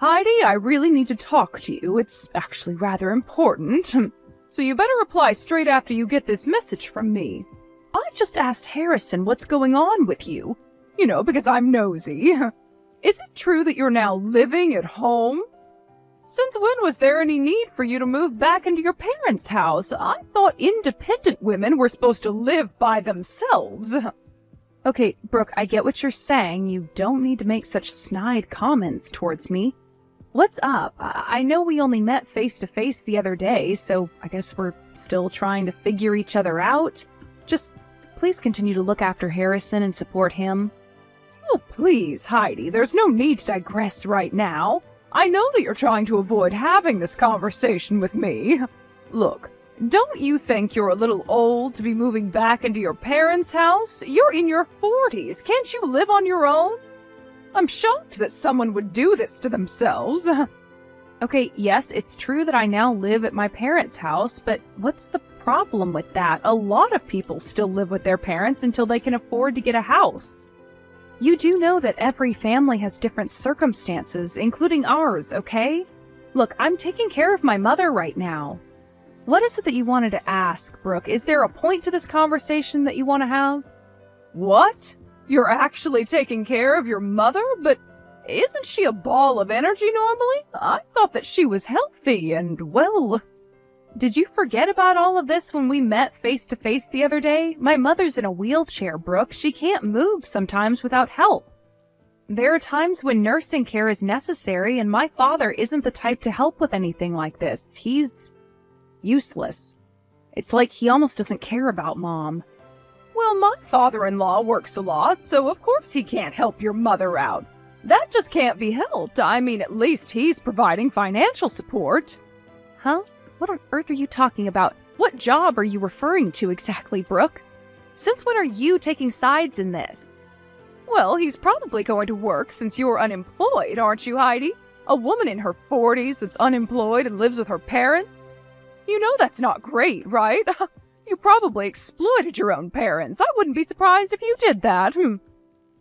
Heidi, I really need to talk to you. It's actually rather important. So you better reply straight after you get this message from me. I just asked Harrison what's going on with you. You know, because I'm nosy. Is it true that you're now living at home? Since when was there any need for you to move back into your parents' house? I thought independent women were supposed to live by themselves. Okay, Brooke, I get what you're saying. You don't need to make such snide comments towards me. What's up? I know we only met face-to-face the other day, so I guess we're still trying to figure each other out. Just please continue to look after Harrison and support him. Oh, please, Heidi, there's no need to digress right now. I know that you're trying to avoid having this conversation with me. Look, don't you think you're a little old to be moving back into your parents' house? You're in your 40s. Can't you live on your own? I'm shocked that someone would do this to themselves. Okay, yes, it's true that I now live at my parents' house, but what's the problem with that? A lot of people still live with their parents until they can afford to get a house. You do know that every family has different circumstances, including ours, okay? Look, I'm taking care of my mother right now. What is it that you wanted to ask, Brooke? Is there a point to this conversation that you want to have? What? You're actually taking care of your mother? But isn't she a ball of energy normally? I thought that she was healthy and, well... Did you forget about all of this when we met face-to-face the other day? My mother's in a wheelchair, Brooke. She can't move sometimes without help. There are times when nursing care is necessary, and my father isn't the type to help with anything like this. He's useless. It's like he almost doesn't care about Mom. Well, my father-in-law works a lot, so of course he can't help your mother out. That just can't be helped. I mean, at least he's providing financial support. Huh? What on earth are you talking about? What job are you referring to exactly, Brooke? Since when are you taking sides in this? Well, he's probably going to work since you're unemployed, aren't you, Heidi? A woman in her 40s that's unemployed and lives with her parents? You know that's not great, right? You probably exploited your own parents. I wouldn't be surprised if you did that.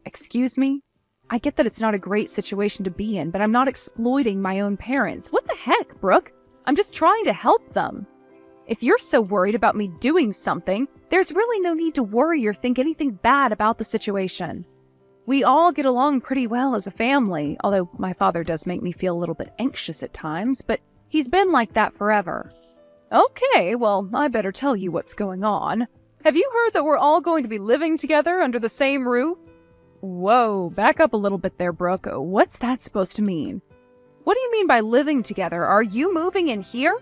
Excuse me? I get that it's not a great situation to be in, but I'm not exploiting my own parents. What the heck, Brooke? I'm just trying to help them. If you're so worried about me doing something, there's really no need to worry or think anything bad about the situation. We all get along pretty well as a family, although my father does make me feel a little bit anxious at times, but he's been like that forever. Okay, well, I better tell you what's going on. Have you heard that we're all going to be living together under the same roof? Whoa, back up a little bit there, Brooke. What's that supposed to mean? What do you mean by living together? Are you moving in here?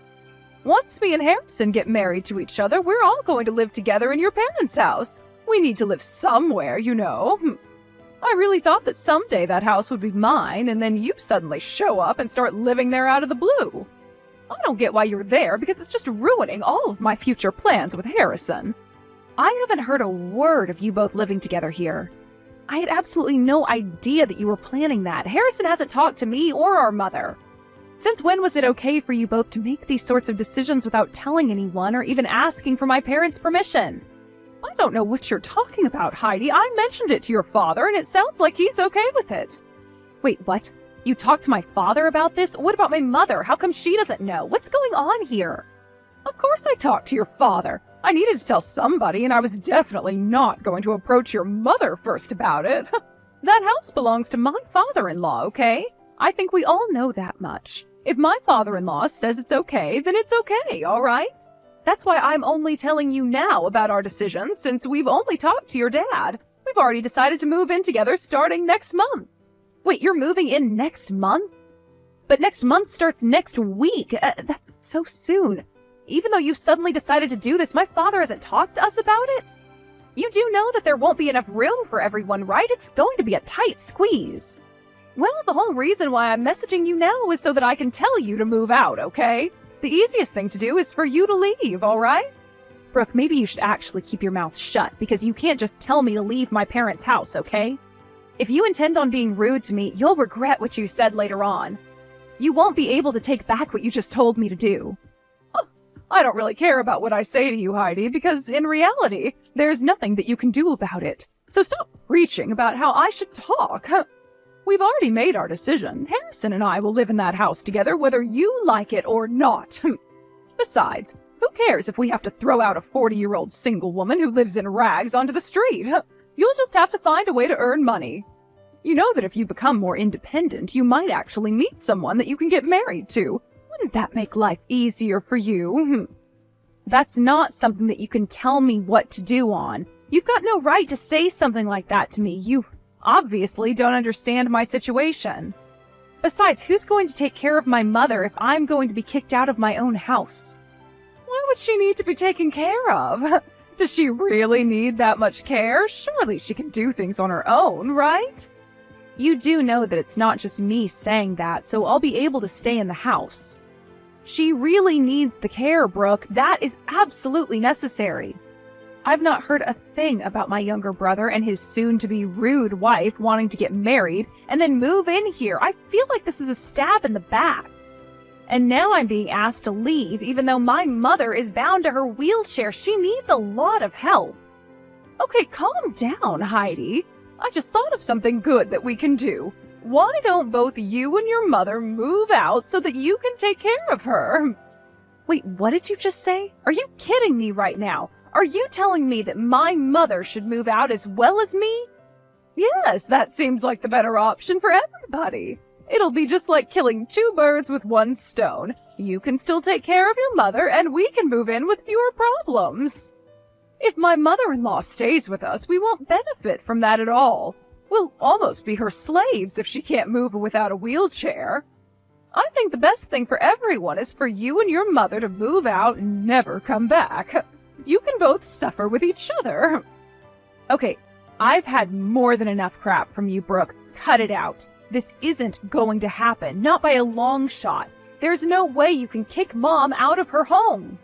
Once me and Harrison get married to each other, we're all going to live together in your parents' house. We need to live somewhere, you know. I really thought that someday that house would be mine, and then you suddenly show up and start living there out of the blue. I don't get why you're there, because it's just ruining all of my future plans with Harrison. I haven't heard a word of you both living together here. I had absolutely no idea that you were planning that. Harrison hasn't talked to me or our mother. Since when was it okay for you both to make these sorts of decisions without telling anyone or even asking for my parents' permission? I don't know what you're talking about, Heidi. I mentioned it to your father, and it sounds like he's okay with it. Wait, what? You talked to my father about this? What about my mother? How come she doesn't know? What's going on here? Of course I talked to your father. I needed to tell somebody, and I was definitely not going to approach your mother first about it. That house belongs to my father-in-law, okay? I think we all know that much. If my father-in-law says it's okay, then it's okay, all right? That's why I'm only telling you now about our decisions, since we've only talked to your dad. We've already decided to move in together starting next month. Wait, you're moving in next month? But next month starts next week. That's so soon. Even though you've suddenly decided to do this, my father hasn't talked to us about it. You do know that there won't be enough room for everyone, right? It's going to be a tight squeeze. Well, the whole reason why I'm messaging you now is so that I can tell you to move out, okay? The easiest thing to do is for you to leave, all right? Brooke, maybe you should actually keep your mouth shut, because you can't just tell me to leave my parents' house, okay? If you intend on being rude to me, you'll regret what you said later on. You won't be able to take back what you just told me to do. I don't really care about what I say to you, Heidi, because in reality, there's nothing that you can do about it. So stop preaching about how I should talk. We've already made our decision. Harrison and I will live in that house together whether you like it or not. Besides, who cares if we have to throw out a 40-year-old single woman who lives in rags onto the street? You'll just have to find a way to earn money. You know that if you become more independent, you might actually meet someone that you can get married to. Wouldn't that make life easier for you? That's not something that you can tell me what to do on. You've got no right to say something like that to me. You obviously don't understand my situation. Besides, who's going to take care of my mother if I'm going to be kicked out of my own house? Why would she need to be taken care of? Does she really need that much care? Surely she can do things on her own, right? You do know that it's not just me saying that, so I'll be able to stay in the house. She really needs the care, Brooke. That is absolutely necessary. I've not heard a thing about my younger brother and his soon-to-be rude wife wanting to get married and then move in here. I feel like this is a stab in the back. And now I'm being asked to leave even though my mother is bound to her wheelchair. She needs a lot of help. Okay, calm down, Heidi. I just thought of something good that we can do. Why don't both you and your mother move out so that you can take care of her? Wait, what did you just say? Are you kidding me right now? Are you telling me that my mother should move out as well as me? Yes, that seems like the better option for everybody. It'll be just like killing two birds with one stone. You can still take care of your mother, and we can move in with fewer problems. If my mother-in-law stays with us, we won't benefit from that at all. We'll almost be her slaves if she can't move without a wheelchair. I think the best thing for everyone is for you and your mother to move out and never come back. You can both suffer with each other. Okay, I've had more than enough crap from you, Brooke. Cut it out. This isn't going to happen, not by a long shot. There's no way you can kick Mom out of her home.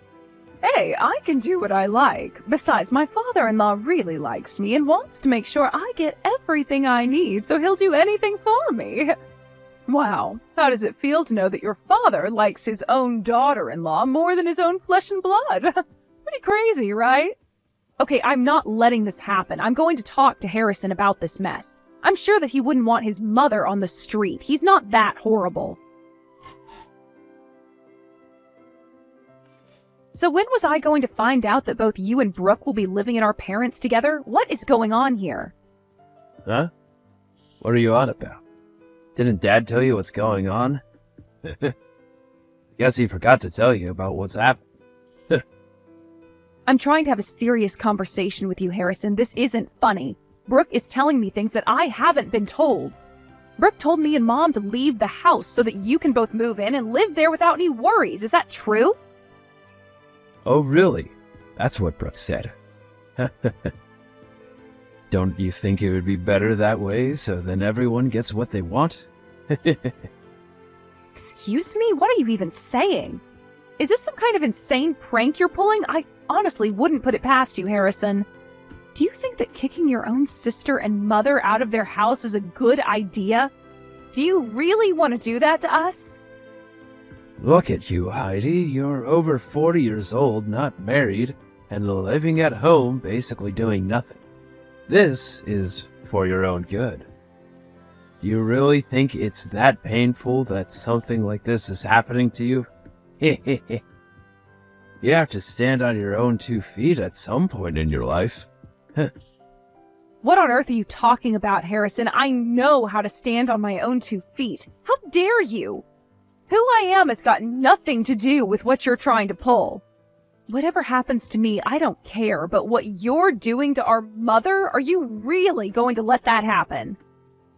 Hey, I can do what I like. Besides, my father-in-law really likes me and wants to make sure I get everything I need, so he'll do anything for me. Wow, how does it feel to know that your father likes his own daughter-in-law more than his own flesh and blood? Pretty crazy, right? Okay, I'm not letting this happen. I'm going to talk to Harrison about this mess. I'm sure that he wouldn't want his mother on the street. He's not that horrible. So when was I going to find out that both you and Brooke will be living in our parents together? What is going on here? Huh? What are you on about? Didn't Dad tell you what's going on? Guess he forgot to tell you about what's happened. I'm trying to have a serious conversation with you, Harrison. This isn't funny. Brooke is telling me things that I haven't been told. Brooke told me and Mom to leave the house so that you can both move in and live there without any worries. Is that true? Oh, really? That's what Brooke said. Don't you think it would be better that way, so then everyone gets what they want? Excuse me? What are you even saying? Is this some kind of insane prank you're pulling? I honestly wouldn't put it past you, Harrison. Do you think that kicking your own sister and mother out of their house is a good idea? Do you really want to do that to us? Look at you, Heidi. You're over 40 years old, not married, and living at home, basically doing nothing. This is for your own good. You really think it's that painful that something like this is happening to you? You have to stand on your own 2 feet at some point in your life. What on earth are you talking about, Harrison? I know how to stand on my own 2 feet. How dare you? Who I am has got nothing to do with what you're trying to pull. Whatever happens to me, I don't care, but what you're doing to our mother, are you really going to let that happen?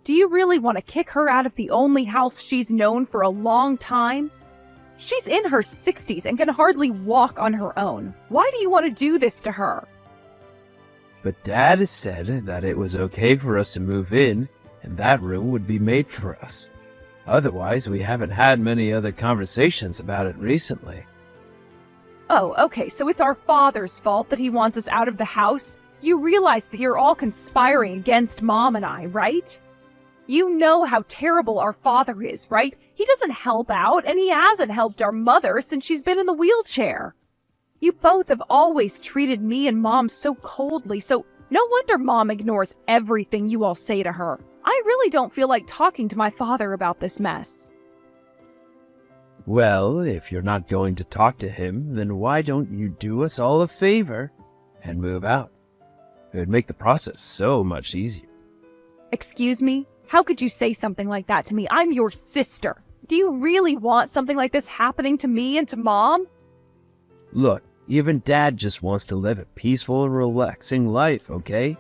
Do you really want to kick her out of the only house she's known for a long time? She's in her 60s and can hardly walk on her own. Why do you want to do this to her? But Dad said that it was okay for us to move in, and that room would be made for us. Otherwise, we haven't had many other conversations about it recently. Oh, okay, so it's our father's fault that he wants us out of the house? You realize that you're all conspiring against Mom and I, right? You know how terrible our father is, right? He doesn't help out, and he hasn't helped our mother since she's been in the wheelchair. You both have always treated me and Mom so coldly, so no wonder Mom ignores everything you all say to her. I really don't feel like talking to my father about this mess. Well, if you're not going to talk to him, then why don't you do us all a favor and move out? It would make the process so much easier. Excuse me? How could you say something like that to me? I'm your sister. Do you really want something like this happening to me and to Mom? Look, even Dad just wants to live a peaceful and relaxing life, okay?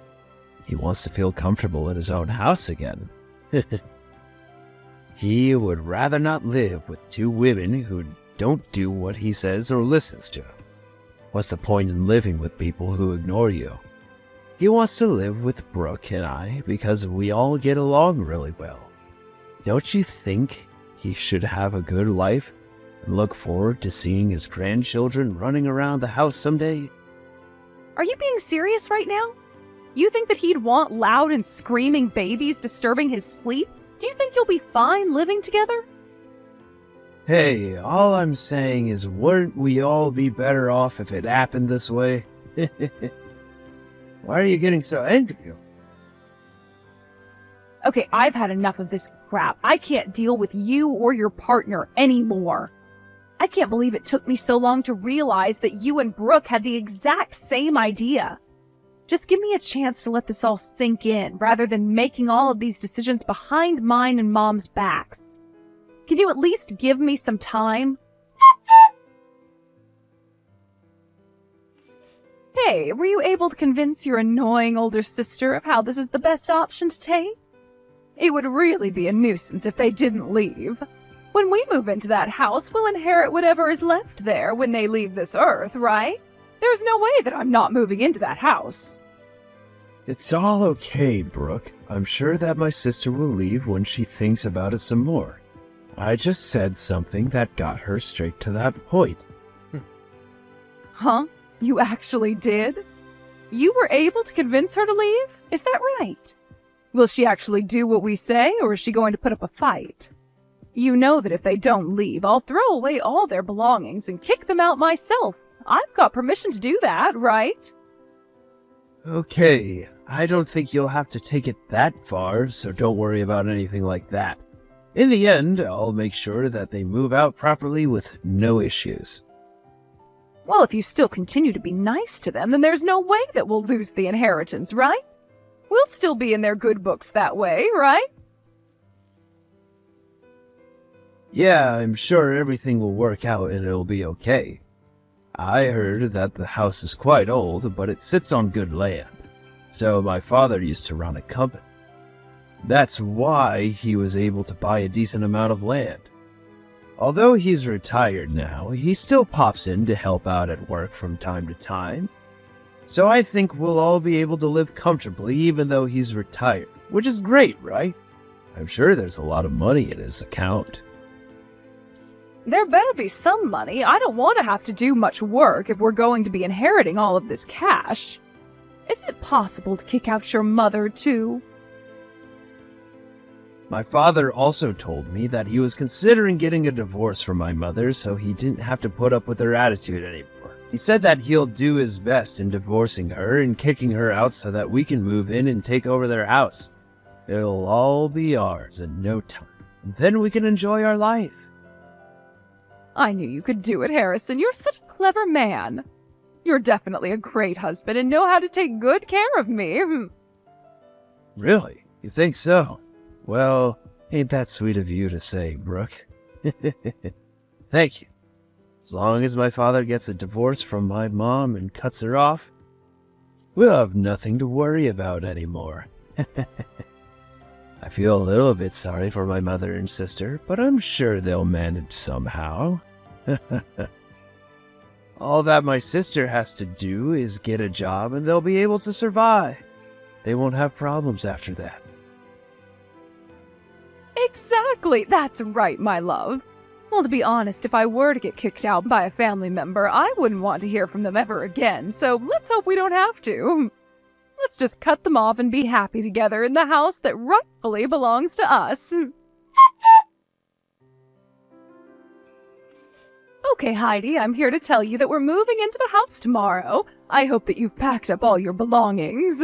He wants to feel comfortable in his own house again. He would rather not live with two women who don't do what he says or listens to him. What's the point in living with people who ignore you? He wants to live with Brooke and I because we all get along really well. Don't you think he should have a good life and look forward to seeing his grandchildren running around the house someday? Are you being serious right now? You think that he'd want loud and screaming babies disturbing his sleep? Do you think you'll be fine living together? Hey, all I'm saying is wouldn't we all be better off if it happened this way? Why are you getting so angry? Okay, I've had enough of this crap. I can't deal with you or your partner anymore. I can't believe it took me so long to realize that you and Brooke had the exact same idea. Just give me a chance to let this all sink in, rather than making all of these decisions behind mine and Mom's backs. Can you at least give me some time? Hey, were you able to convince your annoying older sister of how this is the best option to take? It would really be a nuisance if they didn't leave. When we move into that house, we'll inherit whatever is left there when they leave this earth, right? There's no way that I'm not moving into that house. It's all okay, Brooke. I'm sure that my sister will leave when she thinks about it some more. I just said something that got her straight to that point. Huh? You actually did? You were able to convince her to leave? Is that right? Will she actually do what we say, or is she going to put up a fight? You know that if they don't leave, I'll throw away all their belongings and kick them out myself. I've got permission to do that, right? Okay, I don't think you'll have to take it that far, so don't worry about anything like that. In the end, I'll make sure that they move out properly with no issues. Well, if you still continue to be nice to them, then there's no way that we'll lose the inheritance, right? We'll still be in their good books that way, right? Yeah, I'm sure everything will work out and it'll be okay. I heard that the house is quite old, but it sits on good land. So my father used to run a company. That's why he was able to buy a decent amount of land. Although he's retired now, he still pops in to help out at work from time to time. So I think we'll all be able to live comfortably even though he's retired, which is great, right? I'm sure there's a lot of money in his account. There better be some money. I don't want to have to do much work if we're going to be inheriting all of this cash. Is it possible to kick out your mother, too? My father also told me that he was considering getting a divorce from my mother so he didn't have to put up with her attitude anymore. He said that he'll do his best in divorcing her and kicking her out so that we can move in and take over their house. It'll all be ours in no time, and then we can enjoy our life. I knew you could do it, Harrison. You're such a clever man. You're definitely a great husband and know how to take good care of me. Really? You think so? Well, ain't that sweet of you to say, Brooke. Thank you. As long as my father gets a divorce from my mom and cuts her off, we'll have nothing to worry about anymore. I feel a little bit sorry for my mother and sister, but I'm sure they'll manage somehow. All that my sister has to do is get a job and they'll be able to survive. They won't have problems after that. Exactly. That's right, my love. Well, to be honest, if I were to get kicked out by a family member, I wouldn't want to hear from them ever again, so let's hope we don't have to. Let's just cut them off and be happy together in the house that rightfully belongs to us. Okay, Heidi, I'm here to tell you that we're moving into the house tomorrow. I hope that you've packed up all your belongings.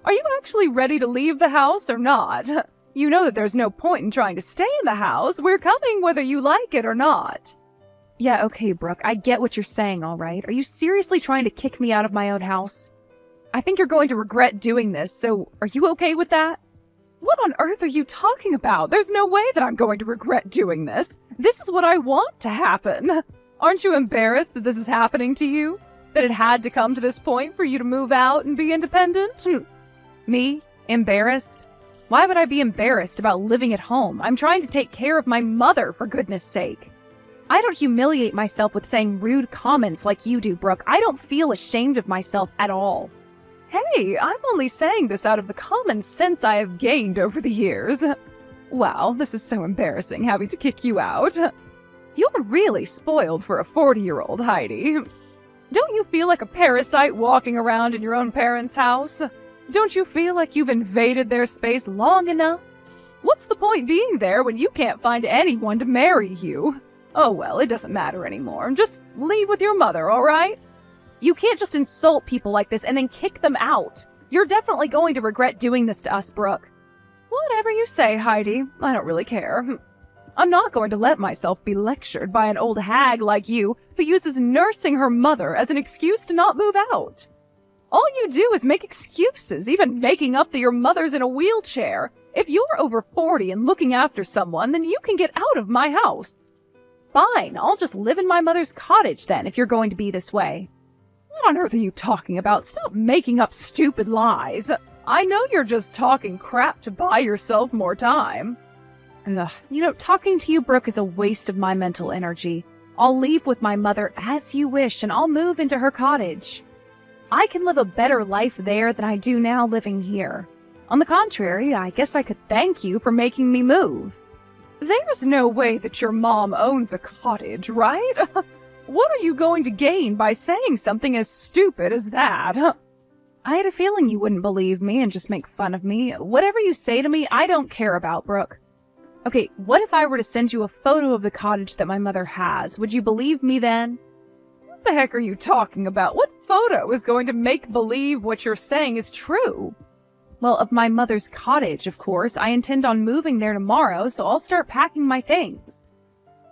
Are you actually ready to leave the house or not? You know that there's no point in trying to stay in the house. We're coming whether you like it or not. Yeah, okay, Brooke, I get what you're saying, all right. Are you seriously trying to kick me out of my own house? I think you're going to regret doing this, so are you okay with that? What on earth are you talking about? There's no way that I'm going to regret doing this. This is what I want to happen. Aren't you embarrassed that this is happening to you? That it had to come to this point for you to move out and be independent? Me? Embarrassed? Why would I be embarrassed about living at home? I'm trying to take care of my mother, for goodness sake. I don't humiliate myself with saying rude comments like you do, Brooke. I don't feel ashamed of myself at all. Hey, I'm only saying this out of the common sense I have gained over the years. Wow, this is so embarrassing having to kick you out. You're really spoiled for a 40-year-old, Heidi. Don't you feel like a parasite walking around in your own parents' house? Don't you feel like you've invaded their space long enough? What's the point being there when you can't find anyone to marry you? Oh well, it doesn't matter anymore. Just leave with your mother, all right? You can't just insult people like this and then kick them out. You're definitely going to regret doing this to us, Brooke. Whatever you say, Heidi. I don't really care. I'm not going to let myself be lectured by an old hag like you who uses nursing her mother as an excuse to not move out. All you do is make excuses, even making up that your mother's in a wheelchair. If you're over 40 and looking after someone, then you can get out of my house. Fine, I'll just live in my mother's cottage then if you're going to be this way. What on earth are you talking about? Stop making up stupid lies. I know you're just talking crap to buy yourself more time. Ugh, talking to you, Brooke, is a waste of my mental energy. I'll leave with my mother as you wish and I'll move into her cottage. I can live a better life there than I do now living here. On the contrary, I guess I could thank you for making me move. There's no way that your mom owns a cottage, right? What are you going to gain by saying something as stupid as that? I had a feeling you wouldn't believe me and just make fun of me. Whatever you say to me, I don't care about, Brooke. Okay, what if I were to send you a photo of the cottage that my mother has? Would you believe me then? What the heck are you talking about? What photo is going to make believe what you're saying is true? Well, of my mother's cottage, of course. I intend on moving there tomorrow, so I'll start packing my things.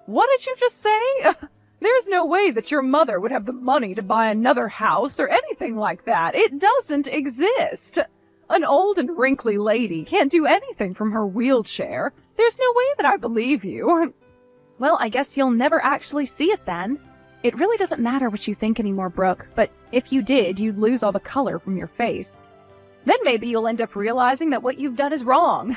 What did you just say? There's no way that your mother would have the money to buy another house or anything like that. It doesn't exist. An old and wrinkly lady can't do anything from her wheelchair. There's no way that I believe you. Well, I guess you'll never actually see it then. It really doesn't matter what you think anymore, Brooke, but if you did, you'd lose all the color from your face. Then maybe you'll end up realizing that what you've done is wrong.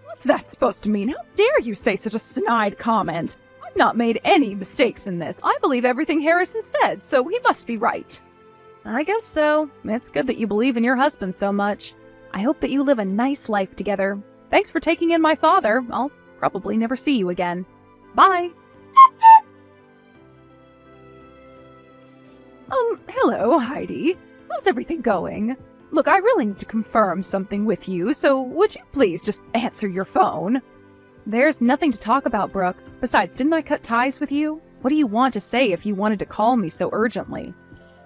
What's that supposed to mean? How dare you say such a snide comment? I've not made any mistakes in this. I believe everything Harrison said, so he must be right. I guess so. It's good that you believe in your husband so much. I hope that you live a nice life together. Thanks for taking in my father. I'll probably never see you again. Bye. Hello, Heidi. How's everything going? Look, I really need to confirm something with you, so would you please just answer your phone? There's nothing to talk about, Brooke. Besides, didn't I cut ties with you? What do you want to say if you wanted to call me so urgently?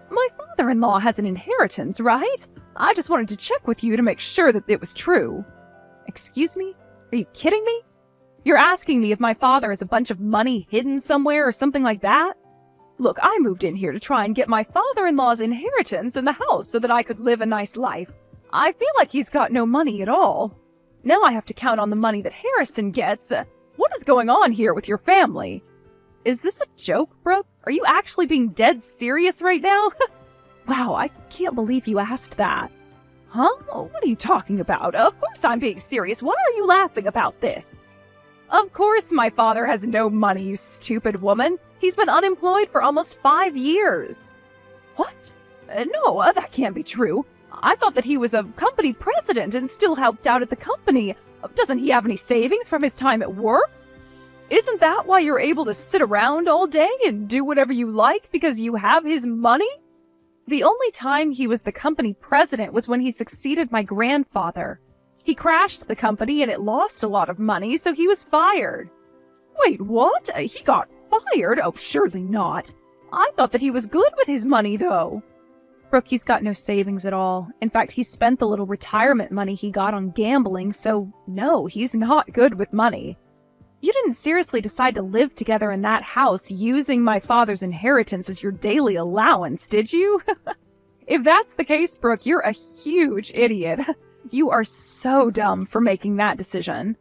My father-in-law has an inheritance, right? I just wanted to check with you to make sure that it was true. Excuse me? Are you kidding me? You're asking me if my father has a bunch of money hidden somewhere or something like that? Look, I moved in here to try and get my father-in-law's inheritance in the house so that I could live a nice life. I feel like he's got no money at all. Now I have to count on the money that Harrison gets. What is going on here with your family? Is this a joke, Brooke? Are you actually being dead serious right now? Wow, I can't believe you asked that. Huh? What are you talking about? Of course I'm being serious. Why are you laughing about this? Of course my father has no money, you stupid woman. He's been unemployed for almost 5 years. What? No, that can't be true. I thought that he was a company president and still helped out at the company. Doesn't he have any savings from his time at work? Isn't that why you're able to sit around all day and do whatever you like because you have his money? The only time he was the company president was when he succeeded my grandfather. He crashed the company and it lost a lot of money, so he was fired. Wait, what? He got fired? Oh, surely not. I thought that he was good with his money, though. Brooke, he's got no savings at all. In fact, he spent the little retirement money he got on gambling, so no, he's not good with money. You didn't seriously decide to live together in that house using my father's inheritance as your daily allowance, did you? If that's the case, Brooke, you're a huge idiot. You are so dumb for making that decision.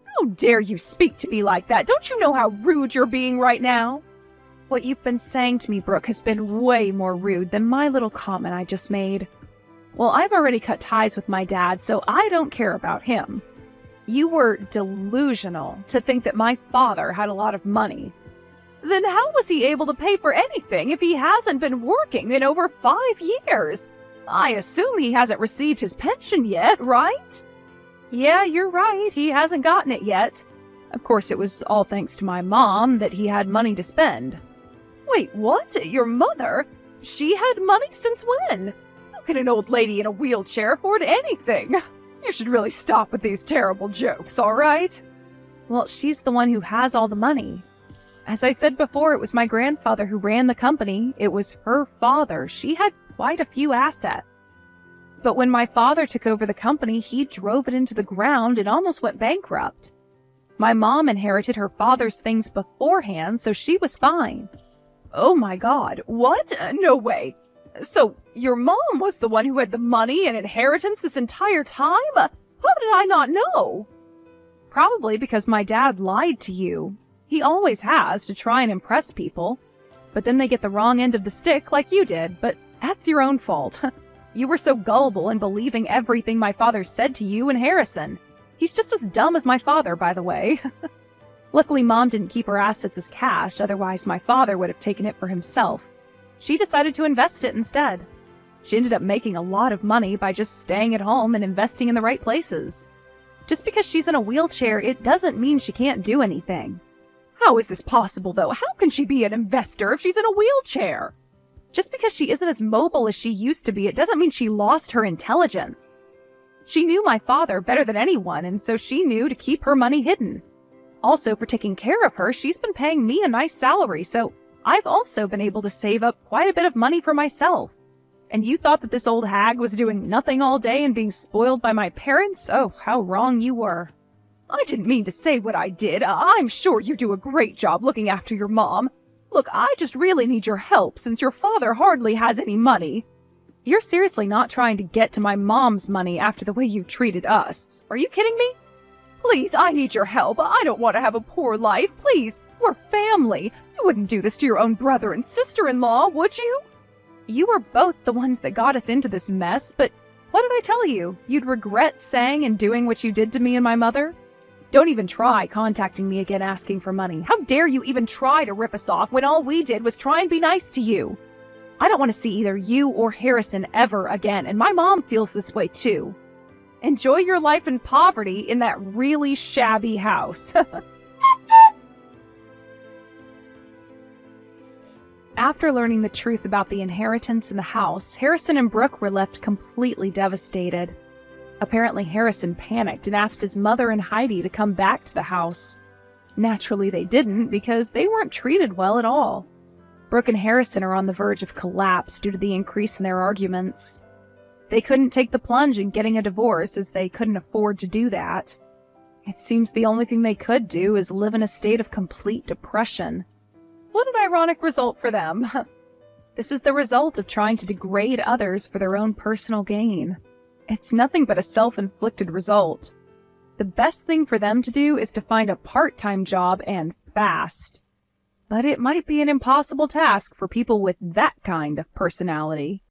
How dare you speak to me like that? Don't you know how rude you're being right now? What you've been saying to me, Brooke, has been way more rude than my little comment I just made. Well, I've already cut ties with my dad, so I don't care about him. You were delusional to think that my father had a lot of money. Then how was he able to pay for anything if he hasn't been working in over 5 years? I assume he hasn't received his pension yet, right? Yeah, you're right. He hasn't gotten it yet. Of course, it was all thanks to my mom that he had money to spend. Wait, what? Your mother? She had money since when? How can an old lady in a wheelchair afford anything? You should really stop with these terrible jokes, all right? Well, she's the one who has all the money. As I said before, it was my grandfather who ran the company. It was her father. She had quite a few assets. But when my father took over the company, he drove it into the ground and almost went bankrupt. My mom inherited her father's things beforehand, so she was fine. Oh my God, what? No way. So, your mom was the one who had the money and inheritance this entire time? How did I not know? Probably because my dad lied to you. He always has, to try and impress people. But then they get the wrong end of the stick like you did, but that's your own fault. You were so gullible in believing everything my father said to you and Harrison. He's just as dumb as my father, by the way. Luckily, Mom didn't keep her assets as cash, otherwise my father would have taken it for himself. She decided to invest it instead. She ended up making a lot of money by just staying at home and investing in the right places. Just because she's in a wheelchair, it doesn't mean she can't do anything. How is this possible, though? How can she be an investor if she's in a wheelchair? Just because she isn't as mobile as she used to be, it doesn't mean she lost her intelligence. She knew my father better than anyone, and so she knew to keep her money hidden. Also, for taking care of her, she's been paying me a nice salary, so I've also been able to save up quite a bit of money for myself. And you thought that this old hag was doing nothing all day and being spoiled by my parents? Oh, how wrong you were. I didn't mean to say what I did. I'm sure you do a great job looking after your mom. Look, I just really need your help since your father hardly has any money. You're seriously not trying to get to my mom's money after the way you treated us. Are you kidding me? Please, I need your help. I don't want to have a poor life. Please, we're family. You wouldn't do this to your own brother and sister-in-law, would you? You were both the ones that got us into this mess, but what did I tell you? You'd regret saying and doing what you did to me and my mother? Don't even try contacting me again asking for money. How dare you even try to rip us off when all we did was try and be nice to you? I don't want to see either you or Harrison ever again, and my mom feels this way too. Enjoy your life in poverty in that really shabby house. After learning the truth about the inheritance in the house, Harrison and Brooke were left completely devastated. Apparently, Harrison panicked and asked his mother and Heidi to come back to the house. Naturally, they didn't because they weren't treated well at all. Brooke and Harrison are on the verge of collapse due to the increase in their arguments. They couldn't take the plunge in getting a divorce as they couldn't afford to do that. It seems the only thing they could do is live in a state of complete depression. What an ironic result for them. This is the result of trying to degrade others for their own personal gain. It's nothing but a self-inflicted result. The best thing for them to do is to find a part-time job and fast. But it might be an impossible task for people with that kind of personality.